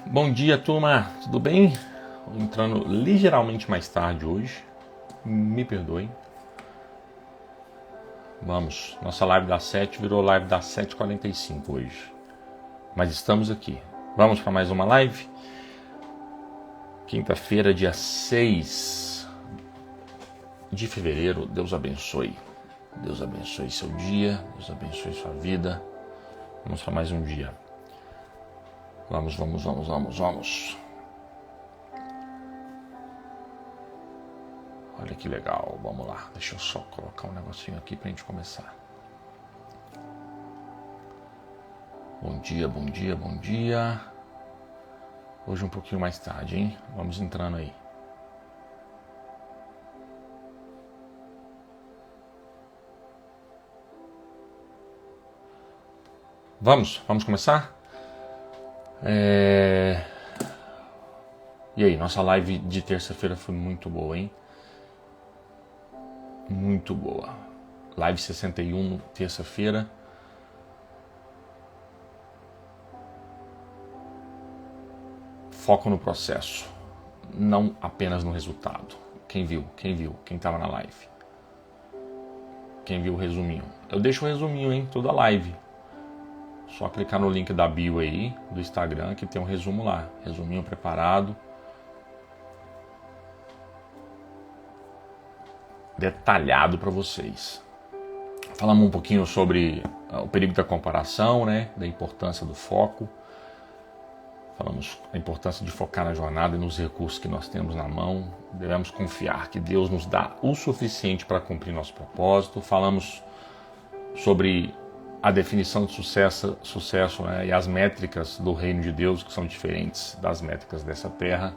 Bom dia, turma, tudo bem? Entrando ligeiramente mais tarde hoje, me perdoem. Vamos, nossa live das 7 virou live das 7h45 hoje, mas estamos aqui. Vamos para mais uma live. Quinta-feira, dia 6 de fevereiro. Deus abençoe. Deus abençoe seu dia, Deus abençoe sua vida. Vamos para mais um dia. Vamos. Olha que legal, vamos lá. Deixa eu só colocar um negocinho aqui pra gente começar. Bom dia. Hoje um pouquinho mais tarde, hein? Vamos entrando aí. Vamos começar? E aí, nossa live de terça-feira foi muito boa, hein? Muito boa. Live 61, terça-feira. Foco no processo, não apenas no resultado. Quem viu? Quem estava na live? Quem viu o resuminho? Eu deixo o resuminho, hein? Toda live. Só clicar no link da bio aí, do Instagram, que tem um resumo lá. Resuminho preparado. Detalhado para vocês. Falamos um pouquinho sobre o perigo da comparação, né? Da importância do foco. Falamos a importância de focar na jornada e nos recursos que nós temos na mão. Devemos confiar que Deus nos dá o suficiente para cumprir nosso propósito. Falamos sobre a definição de sucesso, né? E as métricas do reino de Deus, que são diferentes das métricas dessa terra.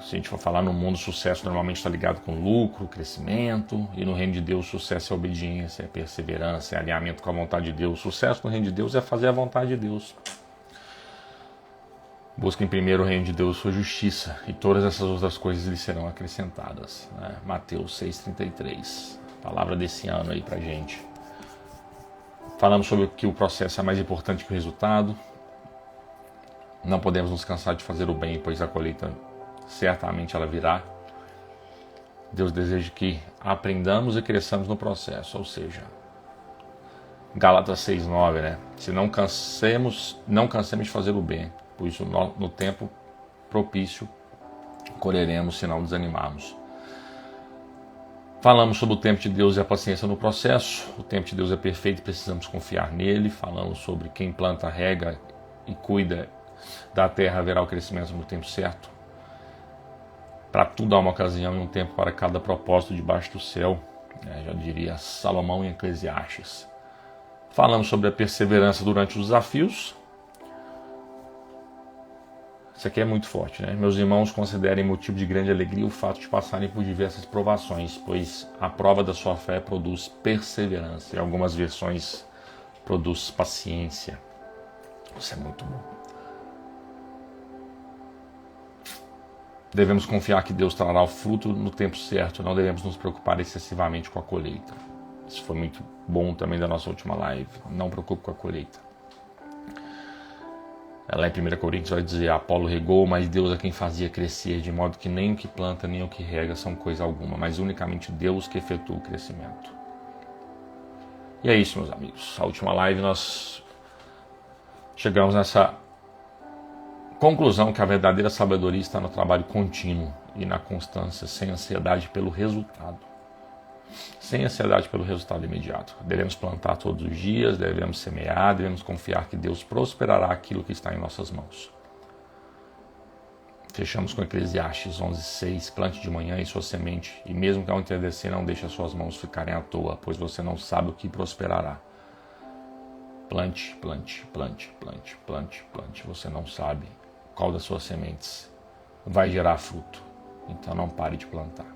Se a gente for falar no mundo, sucesso normalmente está ligado com lucro, crescimento, e no reino de Deus, sucesso é obediência, é perseverança, é alinhamento com a vontade de Deus. Sucesso no reino de Deus é fazer a vontade de Deus. Busquem primeiro o reino de Deus, sua justiça, e todas essas outras coisas lhe serão acrescentadas. Né? Mateus 6,33, palavra desse ano aí pra gente. Falamos sobre que o processo é mais importante que o resultado. Não podemos nos cansar de fazer o bem, pois a colheita certamente ela virá. Deus deseja que aprendamos e cresçamos no processo, ou seja, Gálatas 6,9, né? Se não cansemos de fazer o bem, pois no tempo propício colheremos se não desanimarmos. Falamos sobre o tempo de Deus e a paciência no processo. O tempo de Deus é perfeito e precisamos confiar nele. Falamos sobre quem planta, rega e cuida da terra verá o crescimento no tempo certo. Para tudo há uma ocasião e um tempo para cada propósito debaixo do céu, já diria Salomão em Eclesiastes. Falamos sobre a perseverança durante os desafios. Isso aqui é muito forte, né? Meus irmãos, considerem motivo de grande alegria o fato de passarem por diversas provações, pois a prova da sua fé produz perseverança. Em algumas versões produz paciência. Isso é muito bom. Devemos confiar que Deus trará o fruto no tempo certo. Não devemos nos preocupar excessivamente com a colheita. Isso foi muito bom também da nossa última live. Não preocupe com a colheita. Lá em 1 Coríntios vai dizer: Apolo regou, mas Deus é quem fazia crescer, de modo que nem o que planta nem o que rega são coisa alguma, mas unicamente Deus que efetua o crescimento. E é isso, meus amigos. A última live nós chegamos nessa conclusão que a verdadeira sabedoria está no trabalho contínuo e na constância, sem ansiedade pelo resultado. Sem ansiedade pelo resultado imediato. Devemos plantar todos os dias, devemos semear, devemos confiar que Deus prosperará aquilo que está em nossas mãos. Fechamos com Eclesiastes 11:6. Plante de manhã em sua semente, e mesmo que ao entardecer não deixe as suas mãos ficarem à toa, pois você não sabe o que prosperará. Plante. Você não sabe qual das suas sementes vai gerar fruto. Então não pare de plantar.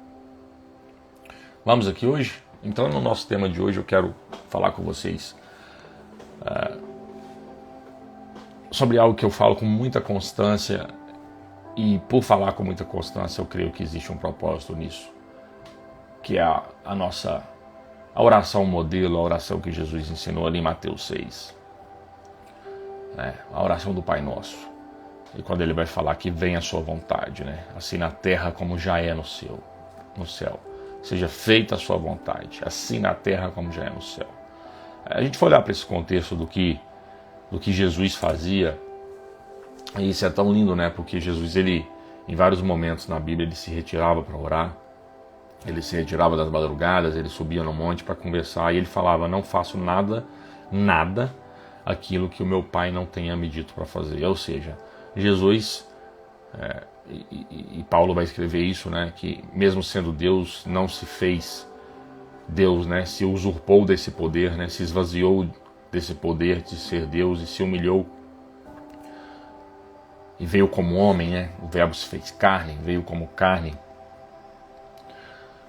Vamos aqui hoje? Então no nosso tema de hoje eu quero falar com vocês sobre algo que eu falo com muita constância, e por falar com muita constância eu creio que existe um propósito nisso, que é a oração modelo, a oração que Jesus ensinou ali em Mateus 6. né? A oração do Pai Nosso. E quando ele vai falar que venha a sua vontade, né? Assim na terra como já é no céu. Seja feita a sua vontade, assim na terra como já é no céu. A gente for olhar para esse contexto do que Jesus fazia, e isso é tão lindo, né? Porque Jesus, ele, em vários momentos na Bíblia, ele se retirava para orar, ele se retirava das madrugadas, ele subia no monte para conversar, e ele falava: não faço nada aquilo que o meu Pai não tenha me dito para fazer. Ou seja, Jesus, e Paulo vai escrever isso, né? Que mesmo sendo Deus, não se fez Deus, né? Se usurpou desse poder, né? Se esvaziou desse poder de ser Deus e se humilhou e veio como homem, né? O verbo se fez carne, veio como carne,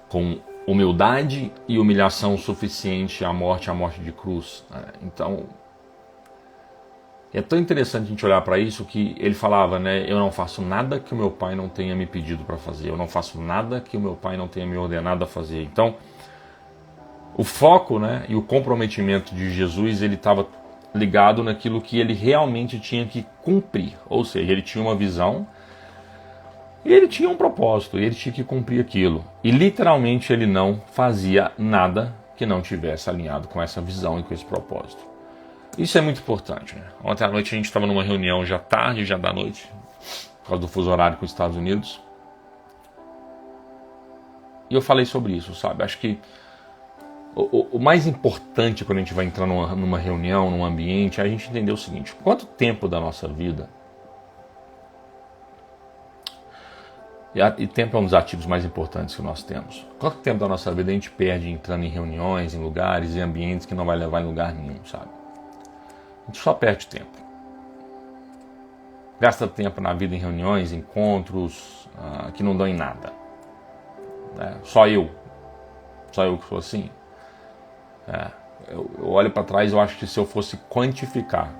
com humildade e humilhação suficiente à morte de cruz. Então, é tão interessante a gente olhar para isso que ele falava, né? Eu não faço nada que o meu Pai não tenha me pedido para fazer. Eu não faço nada que o meu Pai não tenha me ordenado a fazer. Então, o foco, né, e o comprometimento de Jesus, ele estava ligado naquilo que ele realmente tinha que cumprir. Ou seja, ele tinha uma visão e ele tinha um propósito, e ele tinha que cumprir aquilo. E literalmente ele não fazia nada que não tivesse alinhado com essa visão e com esse propósito. Isso é muito importante, né? Ontem à noite a gente estava numa reunião já tarde, já da noite, por causa do fuso horário com os Estados Unidos. E eu falei sobre isso, sabe? Acho que o mais importante quando a gente vai entrar numa reunião, num ambiente, é a gente entender o seguinte: quanto tempo da nossa vida, e tempo é um dos ativos mais importantes que nós temos, quanto tempo da nossa vida a gente perde entrando em reuniões, em lugares, em ambientes que não vai levar em lugar nenhum, sabe? A gente só perde tempo. Gasta tempo na vida em reuniões, encontros, que não dão em nada. Só eu que sou assim. Eu olho para trás, eu acho que se eu fosse quantificar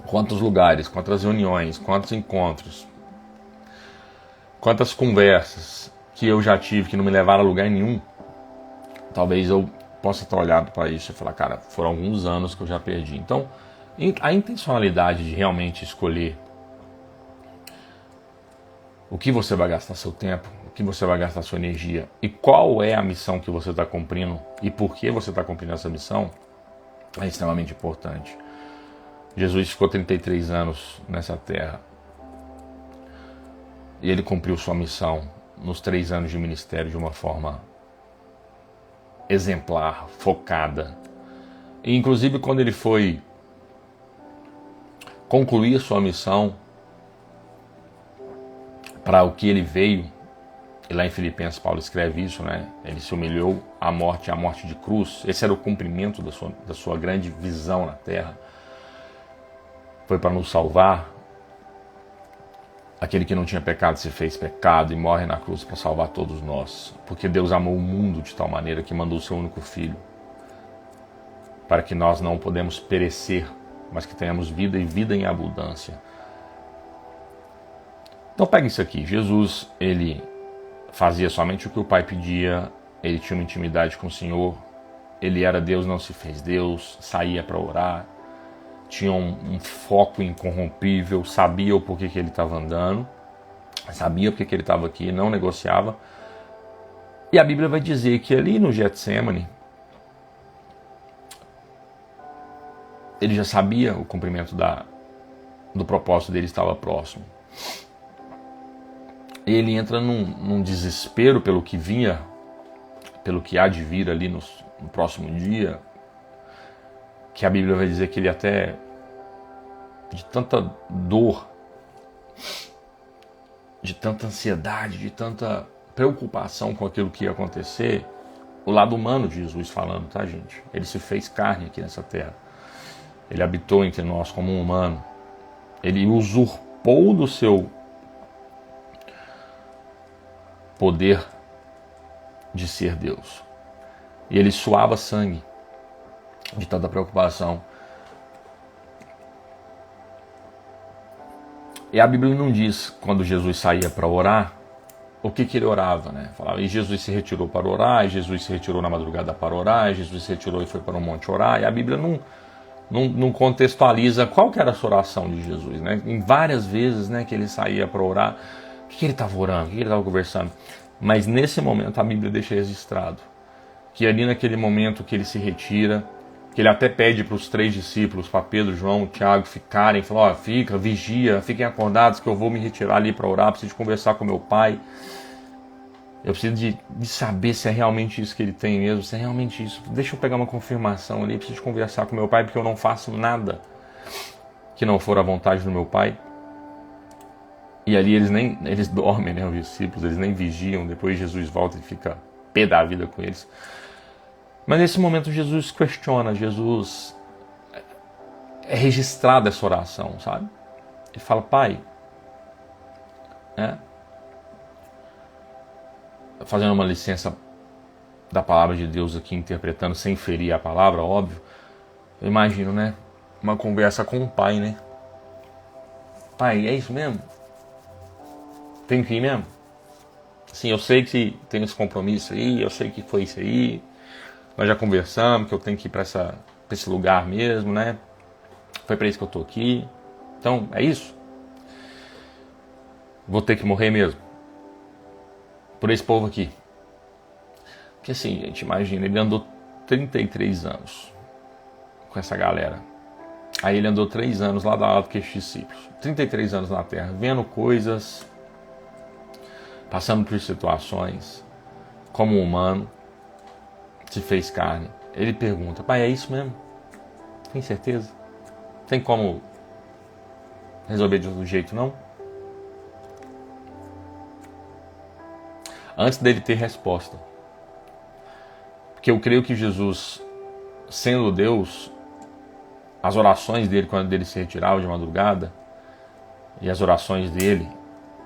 quantos lugares, quantas reuniões, quantos encontros, quantas conversas que eu já tive que não me levaram a lugar nenhum, talvez eu possa estar olhado para isso e falar: cara, foram alguns anos que eu já perdi. Então, a intencionalidade de realmente escolher o que você vai gastar seu tempo, o que você vai gastar sua energia e qual é a missão que você está cumprindo e por que você está cumprindo essa missão é extremamente importante. Jesus ficou 33 anos nessa terra e ele cumpriu sua missão nos 3 anos de ministério de uma forma exemplar, focada. E inclusive quando ele foi concluir sua missão, para o que ele veio, e lá em Filipenses Paulo escreve isso, né? Ele se humilhou à morte de cruz. Esse era o cumprimento da sua grande visão na terra. Foi para nos salvar. Aquele que não tinha pecado se fez pecado e morre na cruz para salvar todos nós. Porque Deus amou o mundo de tal maneira que mandou o seu único filho, para que nós não podemos perecer, mas que tenhamos vida e vida em abundância. Então pega isso aqui. Jesus, ele fazia somente o que o Pai pedia, ele tinha uma intimidade com o Senhor, ele era Deus, não se fez Deus, saía para orar, tinha um foco incorrompível, sabia o porquê que ele estava andando, sabia porque que ele estava aqui, não negociava. E a Bíblia vai dizer que ali no Getsemane, ele já sabia o cumprimento do propósito dele, estava próximo. Ele entra num desespero pelo que vinha, pelo que há de vir ali no próximo dia, que a Bíblia vai dizer que ele até, de tanta dor, de tanta ansiedade, de tanta preocupação com aquilo que ia acontecer, o lado humano de Jesus falando, tá, gente? Ele se fez carne aqui nessa terra. Ele habitou entre nós como um humano. Ele usurpou do seu poder de ser Deus. E ele suava sangue de tanta preocupação. E a Bíblia não diz, quando Jesus saía para orar, o que ele orava, né? Falava, e Jesus se retirou para orar, e Jesus se retirou na madrugada para orar, e Jesus se retirou e foi para um monte orar. E a Bíblia não contextualiza qual que era essa oração de Jesus, né? Em várias vezes, né, que ele saía para orar, o que ele estava orando, o que ele estava conversando. Mas nesse momento a Bíblia deixa registrado que ali naquele momento que ele se retira, que ele até pede para os 3 discípulos, para Pedro, João, Tiago, ficarem, falou, ó, fica, vigia, fiquem acordados que eu vou me retirar ali para orar, preciso de conversar com meu pai. Eu preciso de saber se é realmente isso que ele tem mesmo, se é realmente isso. Deixa eu pegar uma confirmação ali, preciso de conversar com meu pai, porque eu não faço nada que não for a vontade do meu pai. E ali eles dormem, né, os discípulos, eles nem vigiam, depois Jesus volta e fica pé da vida com eles. Mas nesse momento Jesus questiona, Jesus é registrada essa oração, sabe? Ele fala, pai, né? Fazendo uma licença da palavra de Deus aqui, interpretando sem ferir a palavra, óbvio, eu imagino, né? Uma conversa com o pai, né? Pai, é isso mesmo? Tem que ir mesmo? Sim, eu sei que tem esse compromisso aí, eu sei que foi isso aí, nós já conversamos, que eu tenho que ir para esse lugar mesmo, né? Foi para isso que eu tô aqui. Então, é isso? Vou ter que morrer mesmo por esse povo aqui. Porque assim, gente, imagina, ele andou 33 anos com essa galera. Aí ele andou 3 anos lá da lado com esses discípulos. 33 anos na terra, vendo coisas, passando por situações, como humano, se fez carne. Ele pergunta, pai, é isso mesmo? Tem certeza? Tem como resolver de outro jeito, não? Antes dele ter resposta. Porque eu creio que Jesus, sendo Deus, as orações dele, quando ele se retirava de madrugada, e as orações dele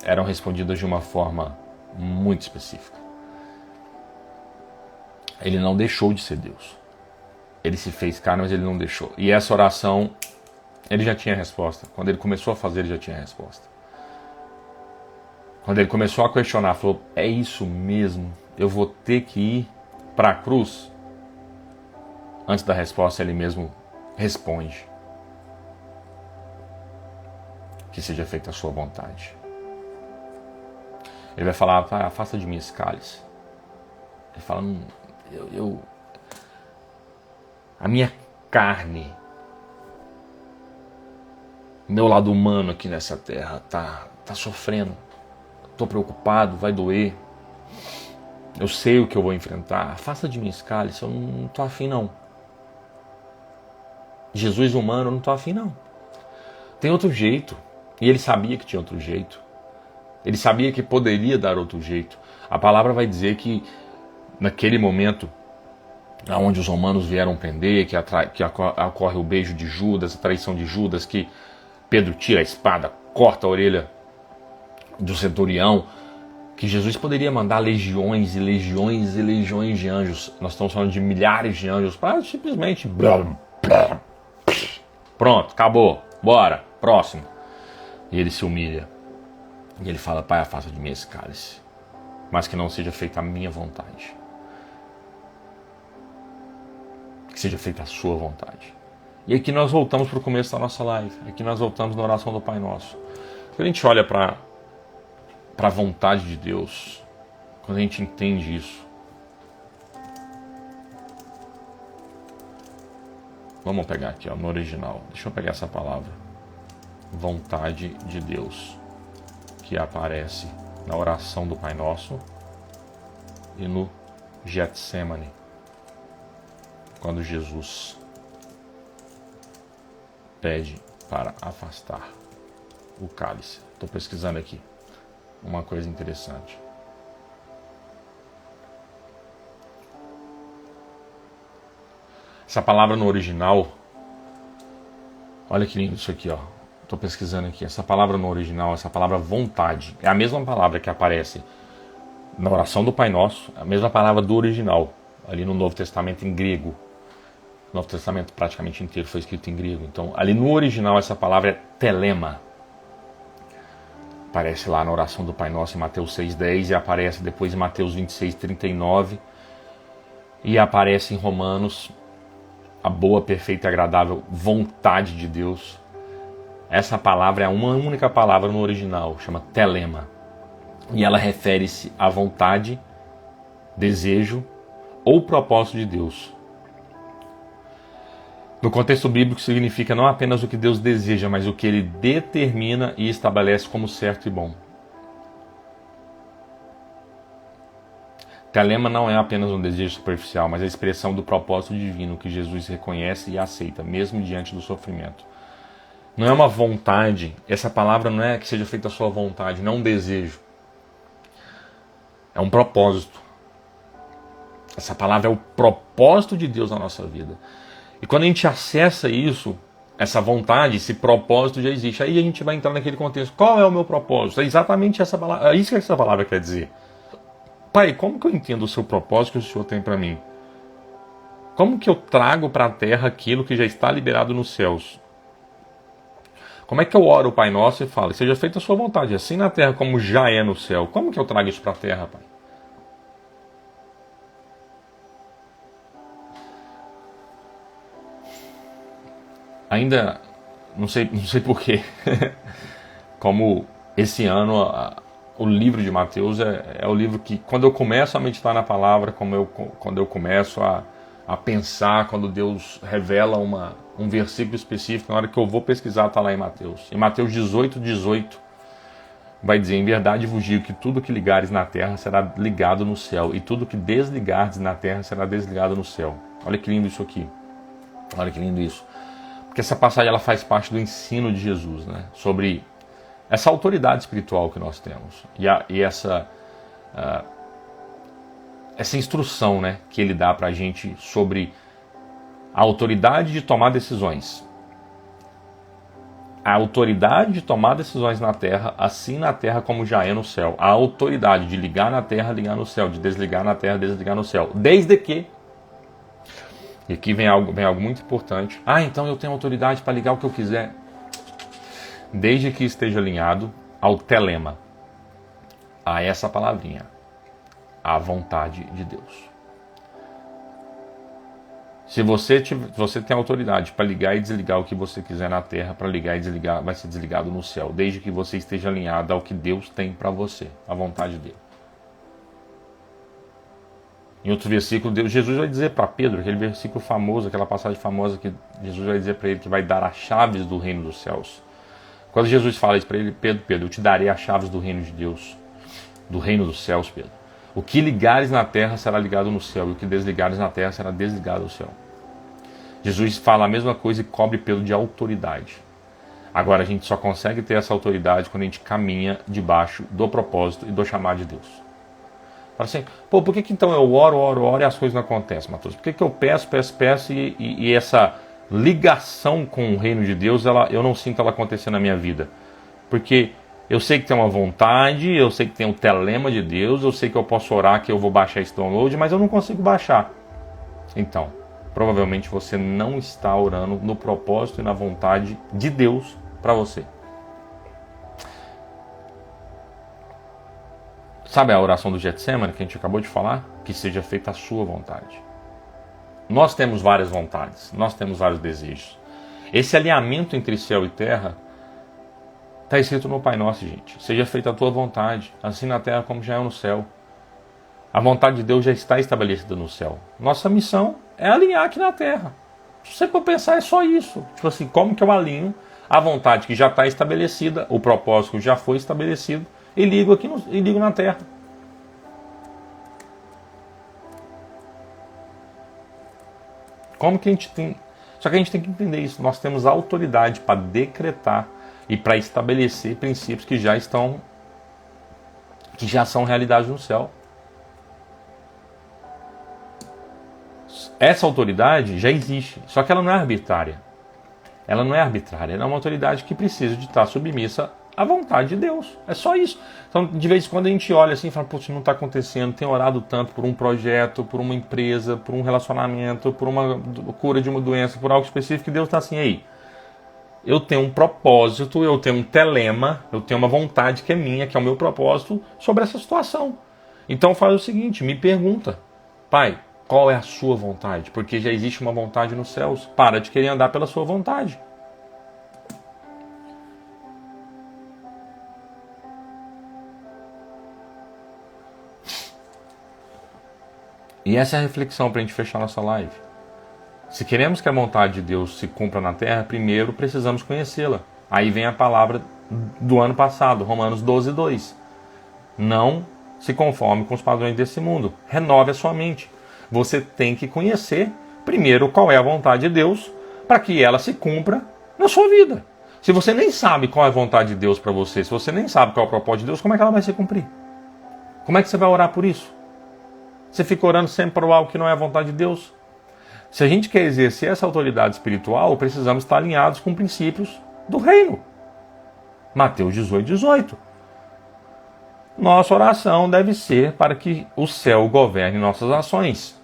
eram respondidas de uma forma muito específica. Ele não deixou de ser Deus. Ele se fez carne, mas ele não deixou. E essa oração, ele já tinha resposta. Quando ele começou a fazer, ele já tinha resposta. Quando ele começou a questionar, falou, é isso mesmo? Eu vou ter que ir para a cruz? Antes da resposta, ele mesmo responde. Que seja feita a sua vontade. Ele vai falar, pai, afasta de mim esse cálice. Ele fala, a minha carne, meu lado humano aqui nessa terra tá sofrendo. Estou preocupado, vai doer. Eu sei o que eu vou enfrentar. Afasta de mim esse cálice, eu não estou afim não. Jesus humano, eu não estou afim não. Tem outro jeito. E ele sabia que tinha outro jeito. Ele sabia que poderia dar outro jeito. A palavra vai dizer que naquele momento, onde os romanos vieram prender, que ocorre o beijo de Judas, a traição de Judas, que Pedro tira a espada, corta a orelha do centurião, que Jesus poderia mandar legiões e legiões e legiões de anjos. Nós estamos falando de milhares de anjos para simplesmente pronto, acabou, bora, próximo. E ele se humilha. E ele fala, pai, afasta de mim esse cálice, mas que não seja feita a minha vontade. Que seja feita a sua vontade. E aqui nós voltamos para o começo da nossa live. Aqui nós voltamos na oração do Pai Nosso. Quando a gente olha para a vontade de Deus, quando a gente entende isso, vamos pegar aqui, ó, no original. Deixa eu pegar essa palavra. Vontade de Deus, que aparece na oração do Pai Nosso e no Getsemane, quando Jesus pede para afastar o cálice. Estou pesquisando aqui uma coisa interessante. Essa palavra no original, olha que lindo isso aqui, ó. Estou pesquisando aqui. Essa palavra no original, essa palavra vontade, é a mesma palavra que aparece na oração do Pai Nosso, a mesma palavra do original, ali no Novo Testamento em grego. O Novo Testamento praticamente inteiro foi escrito em grego. Então, ali no original, essa palavra é telema. Aparece lá na oração do Pai Nosso em Mateus 6,10 e aparece depois em Mateus 26,39 e aparece em Romanos a boa, perfeita e agradável vontade de Deus. Essa palavra é uma única palavra no original, chama telema. E ela refere-se à vontade, desejo ou propósito de Deus. No contexto bíblico significa não apenas o que Deus deseja, mas o que Ele determina e estabelece como certo e bom. Telema não é apenas um desejo superficial, mas a expressão do propósito divino que Jesus reconhece e aceita, mesmo diante do sofrimento. Não é uma vontade, essa palavra não é que seja feita a sua vontade, não é um desejo. É um propósito. Essa palavra é o propósito de Deus na nossa vida. E quando a gente acessa isso, essa vontade, esse propósito já existe. Aí a gente vai entrar naquele contexto. Qual é o meu propósito? É exatamente essa palavra. É isso que essa palavra quer dizer. Pai, como que eu entendo o seu propósito que o Senhor tem para mim? Como que eu trago para a terra aquilo que já está liberado nos céus? Como é que eu oro o Pai Nosso e falo, seja feita a sua vontade, assim na terra como já é no céu? Como que eu trago isso para a terra, Pai? Ainda, não sei porquê, como esse ano o livro de Mateus é o livro que, quando eu começo a meditar na palavra, quando eu começo a pensar, quando Deus revela um versículo específico, na hora que eu vou pesquisar está lá em Mateus. Em Mateus 18, vai dizer, em verdade vos digo que tudo que ligares na terra será ligado no céu, e tudo que desligardes na terra será desligado no céu. Olha que lindo isso aqui. Olha que lindo isso. Porque essa passagem ela faz parte do ensino de Jesus, né? Sobre essa autoridade espiritual que nós temos. E essa instrução, né, que ele dá para a gente sobre a autoridade de tomar decisões. A autoridade de tomar decisões na terra, assim na terra como já é no céu. A autoridade de ligar na terra, ligar no céu. De desligar na terra, desligar no céu. Desde que... E aqui vem algo muito importante. Então eu tenho autoridade para ligar o que eu quiser. Desde que esteja alinhado ao telema. A essa palavrinha. A vontade de Deus. Se você tem autoridade para ligar e desligar o que você quiser na terra, para ligar e desligar, vai ser desligado no céu, desde que você esteja alinhado ao que Deus tem para você, a vontade dele. Em outro versículo, Jesus vai dizer para Pedro, aquele versículo famoso, aquela passagem famosa que Jesus vai dizer para ele que vai dar as chaves do reino dos céus. Quando Jesus fala isso para ele, Pedro, eu te darei as chaves do reino de Deus, do reino dos céus, Pedro. O que ligares na terra será ligado no céu, e o que desligares na terra será desligado no céu. Jesus fala a mesma coisa e cobre Pedro de autoridade. Agora a gente só consegue ter essa autoridade quando a gente caminha debaixo do propósito e do chamado de Deus. Fala assim, por que então eu oro e as coisas não acontecem, Matheus? Por que eu peço e essa ligação com o reino de Deus, eu não sinto ela acontecer na minha vida? Porque eu sei que tem uma vontade, eu sei que tem um telema de Deus, eu sei que eu posso orar que eu vou baixar esse download, mas eu não consigo baixar. Então, provavelmente você não está orando no propósito e na vontade de Deus para você. Sabe a oração do Getsemane que a gente acabou de falar? Que seja feita a sua vontade. Nós temos várias vontades, nós temos vários desejos. Esse alinhamento entre céu e terra está escrito no Pai Nosso, gente. Seja feita a tua vontade, assim na terra como já é no céu. A vontade de Deus já está estabelecida no céu. Nossa missão é alinhar aqui na terra. Se você for pensar, é só isso. Tipo assim, como que eu alinho a vontade que já está estabelecida, o propósito que já foi estabelecido, e ligo aqui e ligo na terra. Como que a gente tem... Só que a gente tem que entender isso. Nós temos autoridade para decretar e para estabelecer princípios que já são realidade no céu. Essa autoridade já existe, só que ela não é arbitrária. Ela não é arbitrária, ela é uma autoridade que precisa de estar submissa à vontade de Deus. É só isso. Então, de vez em quando a gente olha assim e fala, putz, não está acontecendo, tem orado tanto por um projeto, por uma empresa, por um relacionamento, por uma cura de uma doença, por algo específico, e Deus está assim, ei, eu tenho um propósito, eu tenho um telema, eu tenho uma vontade que é minha, que é o meu propósito sobre essa situação. Então faz o seguinte, me pergunta, Pai, Qual é a sua vontade? Porque já existe uma vontade nos céus. Para de querer andar pela sua vontade. E essa é a reflexão para a gente fechar nossa live. Se queremos que a vontade de Deus se cumpra na terra, primeiro precisamos conhecê-la. Aí vem a palavra do ano passado, Romanos 12:2. Não se conforme com os padrões desse mundo. Renove a sua mente. Você tem que conhecer primeiro qual é a vontade de Deus para que ela se cumpra na sua vida. Se você nem sabe qual é a vontade de Deus para você, se você nem sabe qual é o propósito de Deus, como é que ela vai se cumprir? Como é que você vai orar por isso? Você fica orando sempre para algo que não é a vontade de Deus? Se a gente quer exercer essa autoridade espiritual, precisamos estar alinhados com princípios do reino. Mateus 18:18. Nossa oração deve ser para que o céu governe nossas ações,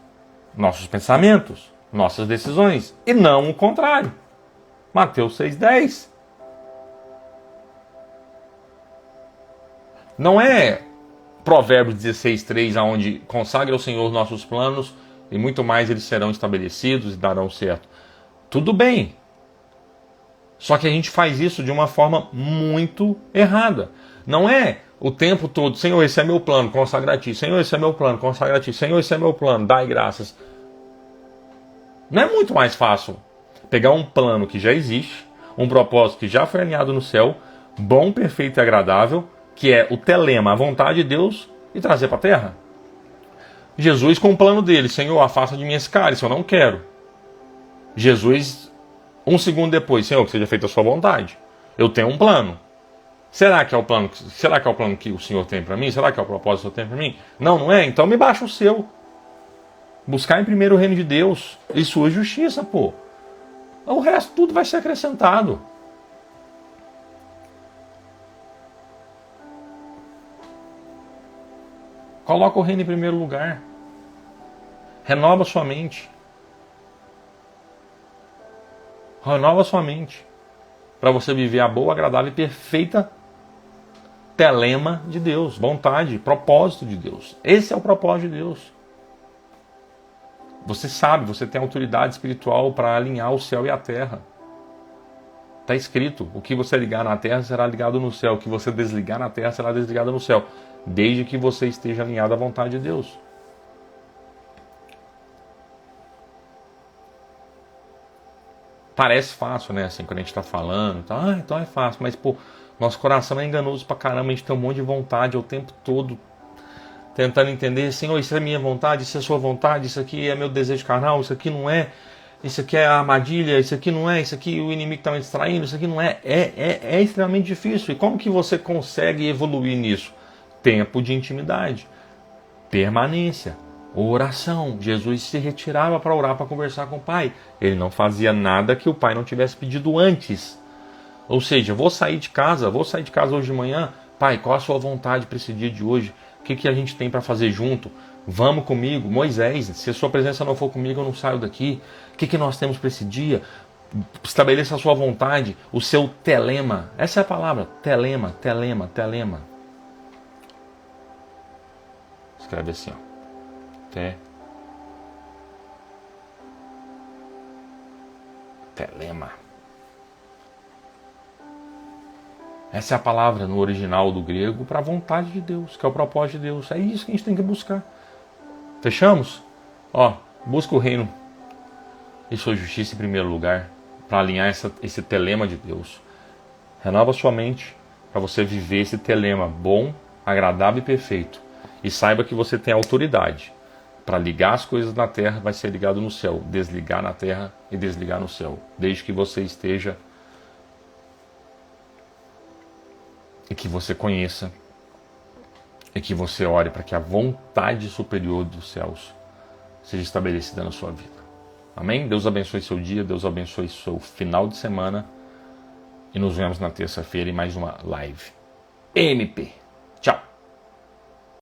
nossos pensamentos, nossas decisões, e não o contrário. Mateus 6:10. Não é Provérbios 16:3, onde consagra ao Senhor nossos planos e muito mais eles serão estabelecidos e darão certo. Tudo bem. Só que a gente faz isso de uma forma muito errada. Não é o tempo todo, Senhor, esse é meu plano, consagra a ti. Senhor, esse é meu plano, consagra a ti. Senhor, esse é meu plano, dai graças. Não é muito mais fácil pegar um plano que já existe, um propósito que já foi alinhado no céu, bom, perfeito e agradável, que é o telema, a vontade de Deus, e trazer para a terra? Jesus com o plano dele, Senhor, afasta de mim esse cálice, eu não quero. Jesus, um segundo depois, Senhor, que seja feita a sua vontade. Eu tenho um plano. Será que é o plano que o Senhor tem para mim? Será que é o propósito que o Senhor tem para mim? Não, não é? Então me baixa o seu. Buscar em primeiro o reino de Deus e sua justiça, pô. O resto tudo vai ser acrescentado. Coloca o reino em primeiro lugar. Renova sua mente. Renova sua mente. Para você viver a boa, agradável e perfeita telema de Deus. Vontade, propósito de Deus. Esse é o propósito de Deus. Você sabe, você tem autoridade espiritual para alinhar o céu e a terra. Está escrito, o que você ligar na terra será ligado no céu. O que você desligar na terra será desligado no céu. Desde que você esteja alinhado à vontade de Deus. Parece fácil, né? Assim, quando a gente está falando, tá? Então é fácil. Mas, pô, nosso coração é enganoso pra caramba. A gente tem um monte de vontade o tempo todo. Tentando entender, Senhor, isso é minha vontade, isso é sua vontade, isso aqui é meu desejo carnal, isso aqui não é. Isso aqui é a armadilha, isso aqui não é, isso aqui o inimigo está me distraindo, isso aqui não é. É extremamente difícil. E como que você consegue evoluir nisso? Tempo de intimidade, permanência, oração. Jesus se retirava para orar, para conversar com o Pai. Ele não fazia nada que o Pai não tivesse pedido antes. Ou seja, vou sair de casa hoje de manhã. Pai, qual a sua vontade para esse dia de hoje? O que a gente tem para fazer junto? Vamos comigo. Moisés, se a sua presença não for comigo, eu não saio daqui. O que nós temos para esse dia? Estabeleça a sua vontade, o seu telema. Essa é a palavra, telema, telema, telema. Escreve assim, ó. Telema. Essa é a palavra no original do grego para a vontade de Deus, que é o propósito de Deus. É isso que a gente tem que buscar. Fechamos? Ó, busca o reino e sua justiça em primeiro lugar, para alinhar esse telema de Deus. Renova sua mente para você viver esse telema bom, agradável e perfeito. E saiba que você tem autoridade para ligar as coisas na terra, vai ser ligado no céu. Desligar na terra e desligar no céu. Desde que você esteja e que você conheça e que você ore para que a vontade superior dos céus seja estabelecida na sua vida. Amém? Deus abençoe seu dia, Deus abençoe seu final de semana e nos vemos na terça-feira em mais uma live. MP.